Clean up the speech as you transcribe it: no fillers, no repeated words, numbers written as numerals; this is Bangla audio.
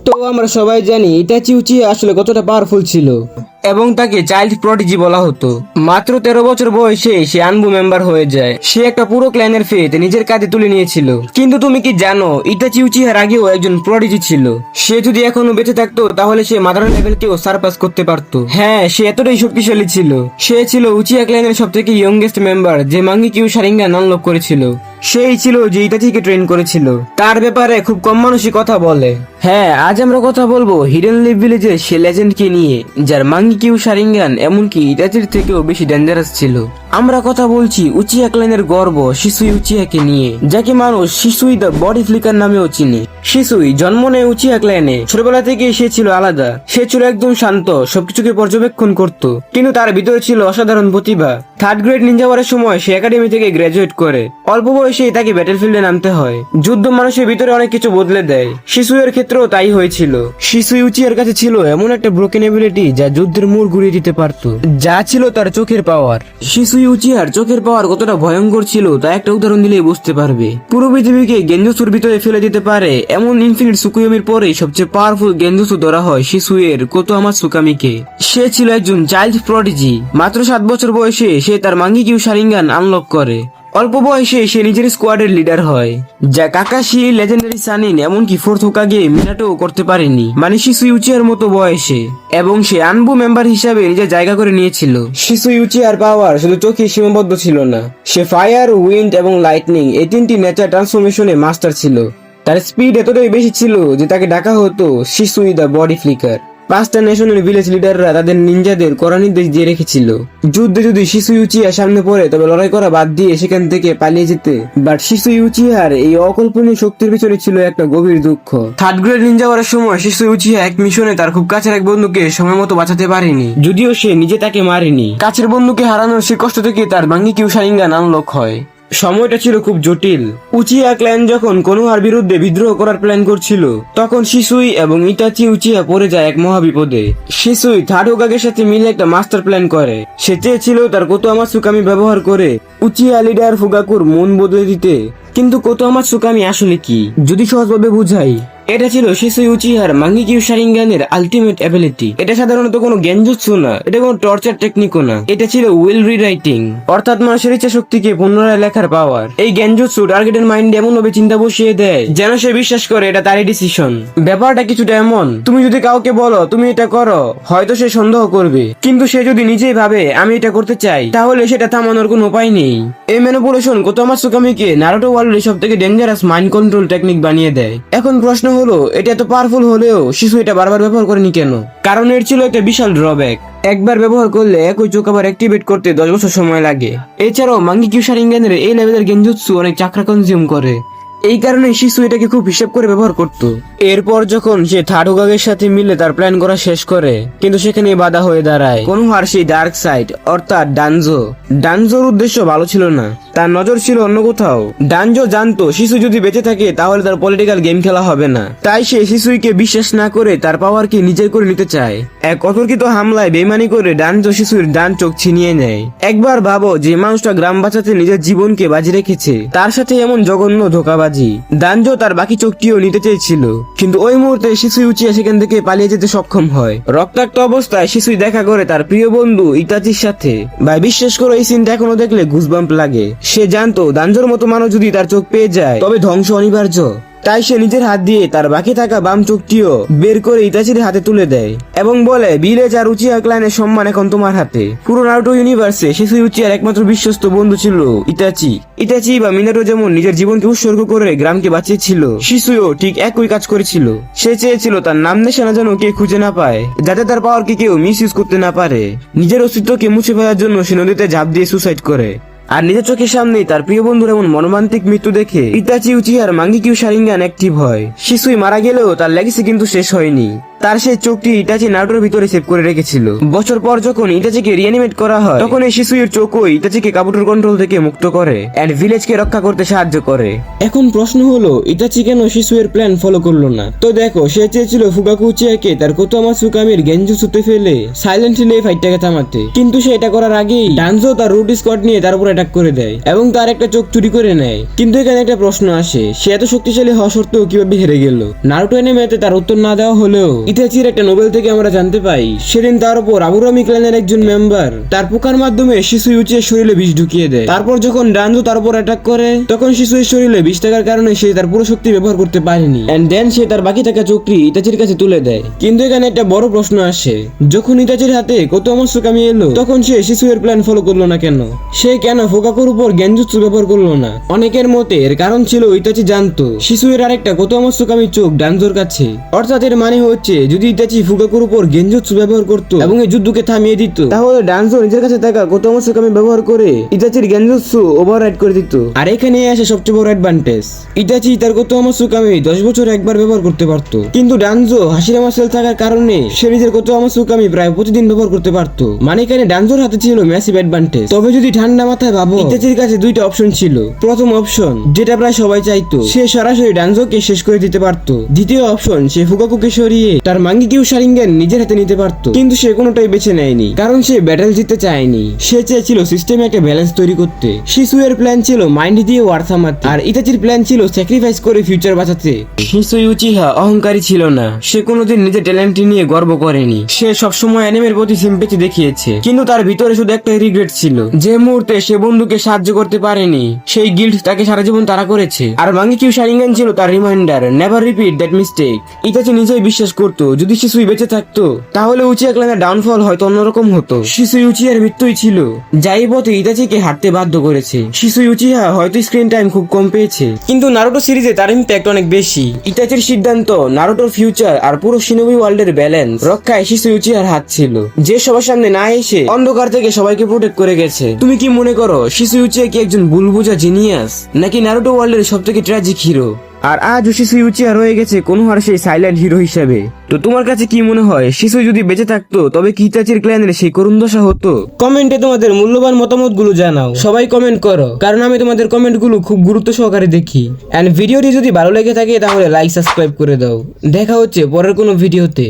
তো আমরা সবাই জানি ইটাচি উচিয়া আসলে কতটা পাওয়ারফুল ছিল এবং তাকে চাইল্ড প্রডিজি বলা হতো। মাত্র 13 বছর বয়সে সে আনবু মেম্বার হয়ে যায়। সে একটা পুরো ক্ল্যানের ফেট নিজের কাঁধে তুলে নিয়েছিল। কিন্তু তুমি কি জানো ইটাচি উচিহার আগেও একজন প্রডিজি ছিল। সে যদি এখনো বেঁচে থাকতো তাহলে সে মাদার লেভেলকেও সারপাস করতে পারতো। হ্যাঁ, সে এতটাই শক্তিশালী ছিল। সে ছিল উচিয়া ক্ল্যানের সব থেকে ইয়ংগেস্ট মেম্বার যে মাঙ্গিকিউ শারিঙ্গান আনলক করেছিল। সেই ছিল যে ইটাচিকে ট্রেন করেছিল। তার ব্যাপারে খুব কম মানুষই কথা বলে। হ্যাঁ, আজ আমরা কথা বলবো হিডেন লিভ ভিলেজের সে লেজেন্ডকে নিয়ে যার মাঙ্গিকিউ শারিঙ্গান এমনকি ইটাচির থেকেও বেশি ডেঞ্জারাস ছিল। আমরা কথা বলছি উচিয়া ক্ল্যানের গর্ব শিসুই উচিয়াকে নিয়ে, যাকে মানুষ শিসুই দ্য বডি ফ্লিকার নামেও চিনে। শিসুই জন্ম নেয় উচিয়া ক্ল্যানে। ছোটবেলা থেকে সে ছিল আলাদা। সে ছিল একদম শান্ত, সবকিছুকে পর্যবেক্ষণ করত। কিন্তু তার ভিতরে ছিল অসাধারণ প্রতিভা। 3rd গ্রেড নিনজা ওয়ারের সময় সে একাডেমি থেকে গ্রাজুয়েট করে। অল্প বয়সেই তাকে ব্যাটেলফিল্ডে নামতে হয়। যুদ্ধ মানুষের ভিতরে অনেক কিছু বদলে দেয়। শিসুইয়ের ক্ষেত্রেও তাই হয়েছিল। শিসুই উচিয়ার কাছে ছিল এমন একটা ব্রোকেন এবিলিটি যা যুদ্ধের মোড় ঘুরিয়ে দিতে পারত, যা ছিল তার চোখের পাওয়ার। শিসুই উচিয়ার চোখের পাওয়ার কতটা ভয়ঙ্কর ছিল তা একটা উদাহরণ দিলেই বুঝতে পারবে। পুরো পৃথিবীকে গেঞ্জুসুর ভিতরে ফেলে দিতে পারে এমন ইনফিনিট সুকুয়োমির পরে সবচেয়ে পাওয়ারফুল গেঞ্জুসু ধরা হয় শিসুইয়ের কোতোয়ামা সুকামিকে। সে ছিল একজন চাইল্ড প্রডিজি। মাত্র 7 বছর বয়সে সে তার মাঙ্গিকিউ শারিঙ্গান আনলক করে। অল্প বয়সে সে নিজের স্কোয়াডের লিডার হয়, যা কাকাশি, লেজেন্ডারি সানিন এমনকি 4th হোকাগে মিনাটোও করতে পারেনি, মানে শিসুই উচিয়ার মতো বয়সে। এবং সে আনবু মেম্বার হিসাবে নিজের জায়গা করে নিয়েছিল। শিসুই উচিয়ার পাওয়ার শুধু চোখে সীমাবদ্ধ ছিল না। সে ফায়ার, উইন্ড এবং লাইটনিং এই 3টি নেচার ট্রান্সফরমেশনে মাস্টার ছিল। তার স্পিড এতটাই বেশি ছিল যে তাকে ডাকা হতো শিসুই দ্য বডি ফ্লিকার। 5টা নেশনের ভিলেজ লিডাররা তাদের নিনজাদের কড়া নির্দেশ দিয়ে রেখেছিল, যুদ্ধে যদি শিসুই উচিয়া সামনে পড়ে তবে লড়াই করা বাদ দিয়ে সেখান থেকে পালিয়ে যেতে। বাট শিসুই উচিয়ার এই অকল্পনীয় শক্তির পিছনে ছিল একটা গভীর দুঃখ। 3rd গ্রেড নিনজা ওয়ারের সময় শিসুই উচিয়া এক মিশনে তার খুব কাছের এক বন্ধুকে সময় মতো বাঁচাতে পারেনি, যদিও সে নিজে তাকে মারেনি। কাছের বন্ধুকে হারানোর সে কষ্ট থেকে তার মাঙ্গিকিউ শারিঙ্গান আনলক হয়। সময়টা ছিল খুব জটিল। উচিয়া ক্ল্যান যখন কোনোহার বিরুদ্ধে বিদ্রোহ করার প্ল্যান করছিল, তখন শিসুই এবং ইটাচি উচিয়া পড়ে যায় এক মহাবিপদে। শিসুই 3rd হোকাগের সাথে মিলে একটা মাস্টার প্ল্যান করে। সে চেয়েছিল তার কোতোয়ামা সুকামি ব্যবহার করে উচিয়া লিডার ফুগাকুর মন বদলে দিতে। কিন্তু কোতোয়ামা সুকামি আসলে কি, যদি সহজভাবে বুঝাই, এটা ছিল শিসুই উচিহার মাঙ্গিকিউ শারিঙ্গানের আলটিমেট অ্যাবিলিটি। এটা সাধারণত কোনো গেনজুৎসু না, এটা কোনো টর্চার টেকনিকও না। এটা ছিল উইল রিরাইটিং, অর্থাৎ মানুষের ইচ্ছা শক্তিকে পুনরায় লেখার পাওয়ার। এই গেনজুৎসু টার্গেটের মাইন্ডে এমন ভাবে চিন্তা বসিয়ে দেয় যেন সে বিশ্বাস করে এটা তারই ডিসিশন। ব্যাপারটা কিছুটা এমন, তুমি যদি কাউকে বলো তুমি এটা করো, হয়তো সে সন্দেহ করবে, কিন্তু সে যদি নিজেই ভাবে আমি এটা করতে চাই, তাহলে সেটা থামানোর কোনো উপায় নেই। এই ম্যানিপুলেশন কোতোয়ামা সুকামিকে নারুটো ওয়ার্ল্ডের সব থেকে ডেঞ্জারাস মাইন্ড কন্ট্রোল টেকনিক বানিয়ে দেয়। এখন প্রশ্ন হলো, এটা এত পাওয়ারফুল হলেও শিশু এটা বারবার ব্যবহার করেনি কেন? কারণ এর ছিল একটা বিশাল ড্রব্যাক। একবার ব্যবহার করলে একই চোখ আবার অ্যাক্টিভেট করতে 10 বছর সময় লাগে। এছাড়াও মাঙ্গিকিউ শারিঙ্গানের এই লেভেলের গেনজুৎসু অনেক চাকরা কনজিউম করে। এই কারণে শিশু এটাকে খুব হিসেব করে ব্যবহার করত। এরপর যখন সে 3rd হোকাগের সাথে মিলে তার প্ল্যান করা শেষ করে, কিন্তু সেখানে বাধা হয়ে দাঁড়ায় কোনোহার সেই ডার্ক সাইড, অর্থাৎ ডানজো। ডানজোর উদ্দেশ্য ভালো ছিল না, তার নজর ছিল অন্য কোথাও। ডানজো জানতো শিশু যদি বেঁচে থাকে তাহলে তার পলিটিক্যাল গেম খেলা হবে না, তাই সে শিশুইকে বিশ্বাস না করে তার পাওয়ারকে নিজের করে নিতে চায়। এক অতর্কিত হামলায় বেইমানি করে ডানজো শিশুর ডান চোখ ছিনিয়ে নেয়। একবার ভাবো, যে মানুষটা গ্রাম বাঁচাতে নিজের জীবনকে বাজি রেখেছে, তার সাথে এমন জঘন্য ধোঁকাবাজি। ডানজো তার বাকি চোখটিও নিতে চেয়েছিল, কিন্তু ওই মুহূর্তে শিশুই উচিয়া সেখান থেকে পালিয়ে যেতে সক্ষম হয়। রক্তাক্ত অবস্থায় শিশুই দেখা করে তার প্রিয় বন্ধু ইতাচির সাথে। ভাই বিশ্বাস করো, এই সিনটা এখনো দেখলে গুজবাম্প লাগে। সে জানতো ডানজোর মতো মানুষ যদি তার চোখ পেয়ে যায় তবে ধ্বংস অনিবার্য। তাই সে নিজের হাত দিয়ে তার বাকি থাকা বাম চোখটিও বের করে ইতাচির হাতে তুলে দেয় এবং বলে, ভিলেজ আর উচিয়া ক্লানের সম্মান এখন তোমার হাতে। পুরো নারুটো ইউনিভার্সে শিশুই উচিয়ার একমাত্র বিশ্বস্ত বন্ধু ছিল ইতাচি। ইতাচি বা মিনাটো যেমন নিজের জীবনকে উৎসর্গ করে গ্রামকে বাঁচিয়েছিল, শিশুইও ঠিক একই কাজ করেছিল। সে চেয়েছিল তার নাম নিশানা যেন কে খুঁজে না পায়, যাতে তার পাওয়ারকে কেউ মিস ইউজ করতে না পারে। নিজের অস্তিত্বকে মুছে ফেলার জন্য সে নদীতে ঝাঁপ দিয়ে সুসাইড করে। আর নিজের চোখের সামনেই তার প্রিয় বন্ধুর এমন মর্মান্তিক মৃত্যু দেখে ইতাচি উচিহার মাঙ্গিকিউ শারিঙ্গান অ্যাক্টিভ হয়। শিশুই মারা গেলেও তার লেগেসি কিন্তু শেষ হয়নি। তার সেই চোখটি ইটাচি নারুটোর ভিতরে সেভ করে রেখেছিল। বছর পর যখন ইটাচিকে রিঅ্যানিমেট করা হয় তখন এই শিশুয়ের চোখও ইটাচিকে কাবুটোর কন্ট্রোল থেকে মুক্ত করে এন্ড ভিলেজকে রক্ষা করতে সাহায্য করে। এখন প্রশ্ন হলো ইটাচি কেন শিশুয়ের প্ল্যান ফলো করলো না? তো দেখো, সে চেয়েছিল ফুগাকু উচিয়াকে তার কোতোমাৎসুকামির গেনজুৎসুতে ফেলে সাইলেন্ট হিলে ফাইটটাকে থামাতে, কিন্তু সে এটা করার আগেই ডানজো তার রুট স্কোয়াড নিয়ে তার উপর অ্যাটাক করে দেয় এবং তার একটা চোখ চুরি করে নেয়। কিন্তু এখানে একটা প্রশ্ন আসে, সে এত শক্তিশালী হওয়া সত্ত্বেও কিভাবে হেরে গেল? নারুটো অ্যানিমেতে তার উত্তর না দেওয়া হলেও ইতাচির একটা নোবেল থেকে আমরা জানতে পাই সেদিন তার উপর আবুরামি ক্ল্যানের একজন মেম্বার তার পোকার মাধ্যমে শিশুই উচিয়ের শরীরে বিষ ঢুকিয়ে দেয়। তারপর যখন ডানজো তার উপর অ্যাটাক করে তখন শিশুর শরীরে বিষ থাকার কারণে সে তার পুরো শক্তি ব্যবহার করতে পারেনি এন্ড দেন সে তার বাকি থাকা চোখটি ইতাচির কাছে তুলে দেয়। কিন্তু এখানে একটা বড় প্রশ্ন আসে, যখন ইতাচির হাতে কোতোমাৎসুকামি এলো তখন সে শিশুয়ের প্ল্যান ফলো করলো না কেন? সে কেন ফুগাকুর উপর গেনজুৎসু ব্যবহার করলো না? অনেকের মতে এর কারণ ছিল ইতাচি জানতো শিশুয়ের আরেকটা কোতোমাৎসুকামি চোখ ডানজোর কাছে। অর্থাৎ এর মানে হচ্ছে যদি ইতাচি ফুগাকুর উপর গেনজুৎসু ব্যবহার করতো এবং এই যুদ্ধকে থামিয়ে দিত তাহলে ডানজো নিজের কাছে থাকা কোতোমাৎসুকামি ব্যবহার করে ইতাচির গেনজুৎসু ওভাররাইড করে দিত। আর এখানে আসে সবচেয়ে বড় অ্যাডভান্টেজ, ইতাচি তার কোতোমাৎসুকামি 10 বছর একবার ব্যবহার করতে পারত, কিন্তু ডানজো হাশিরামা সেল থাকার কারণে সে নিজের কোতোমাৎসুকামি প্রায় প্রতিদিন ব্যবহার করতে পারত। মানে এখানে ডানজোর হাতে ছিল ম্যাসিভ অ্যাডভান্টেজ। তবে যদি ঠান্ডা মাথায় ভাবো, ইতাচির কাছে দুইটা অপশন ছিল। প্রথম অপশন, যেটা প্রায় সবাই চাইতো, সে সরাসরি ডানজোকে শেষ করে দিতে পারত। দ্বিতীয় অপশন, সে ফুগাকুকে সরিয়ে তার মাঙ্গিকিউ শারিঙ্গেন নিজের হাতে নিতে পারত। কিন্তু সে কোনোটাই বেছে নেয়নি, কারণ সে ব্যাটেল জিততে চায়নি। সে চেয়েছিল সিস্টেমে একটা ব্যালেন্স তৈরি করতে। শিশুয়ের প্ল্যান ছিল মাইন্ড দিয়ে ওয়ার থামাতে, আর ইতাচির প্ল্যান ছিল স্যাক্রিফাইস করে ফিউচার বাঁচাতে। শিশুই উচিহা অহংকারী ছিল না, সে কোনোদিন নিজের ট্যালেন্ট নিয়ে গর্ব করেনি। সে সবসময় অ্যানিমের প্রতি সিম্পেথি দেখিয়েছে, কিন্তু তার ভিতরে শুধু একটা রিগ্রেট ছিল, যে মুহূর্তে সে বন্ধুকে সাহায্য করতে পারেনি সেই গিল্ট তাকে সারা জীবন তাড়া করেছে। আর মাঙ্গিকিউ শারিঙ্গান ছিল তার reminder, never repeat that mistake. Itachi নিজেই বিশ্বাস করতো যদি শিশুই বেঁচে থাকতো তাহলে উচিয়া ক্ল্যানের ডাউনফল হয়তো অন্যরকম হতো। শিশুই উচিয়ার মৃত্যুই ছিল যাই পথে ইতাচিকে হাঁটতে বাধ্য করেছে। শিশুই উচিহা হয়তো স্ক্রিন টাইম খুব কম পেয়েছে, কিন্তু নারুটো সিরিজে তার ইম্প্যাক্ট অনেক বেশি। ইতাচির সিদ্ধান্ত, নারুটোর ফিউচার আর পুরো শিনোবি ওয়ার্ল্ডের ব্যালেন্স রক্ষায় শিশুই উচিহার হাত ছিল, যে সবার সামনে না এসে অন্ধকার থেকে সবাইকে প্রোটেক্ট করে গেছে। তুমি কি মনে করো শিশুই উচিহা কি একজন ভুল বোঝা জিনিয়াস, নাকি নারুটো ওয়ার্ল্ডের সবথেকে ট্র্যাজিক হিরো? আর আজ শিশুই উচিহা রয়ে গেছে কোনোহার সেই সাইলেন্ট হিরো হিসেবে। তো তোমার কাছে কি মনে হয়, শিশু যদি বেঁচে থাকতো তবে কি ইতাচির ক্ল্যানের সেই করুণ দশা হতো? কমেন্টে তোমাদের মূল্যবান মতামত গুলো জানাও, সবাই কমেন্ট করো, কারণ আমি তোমাদের কমেন্ট গুলো খুব গুরুত্ব সহকারে দেখি। এন্ড ভিডিওটি যদি ভালো লেগে থাকে তাহলে লাইক সাবস্ক্রাইব করে দাও। দেখা হচ্ছে পরের কোনো ভিডিওতে।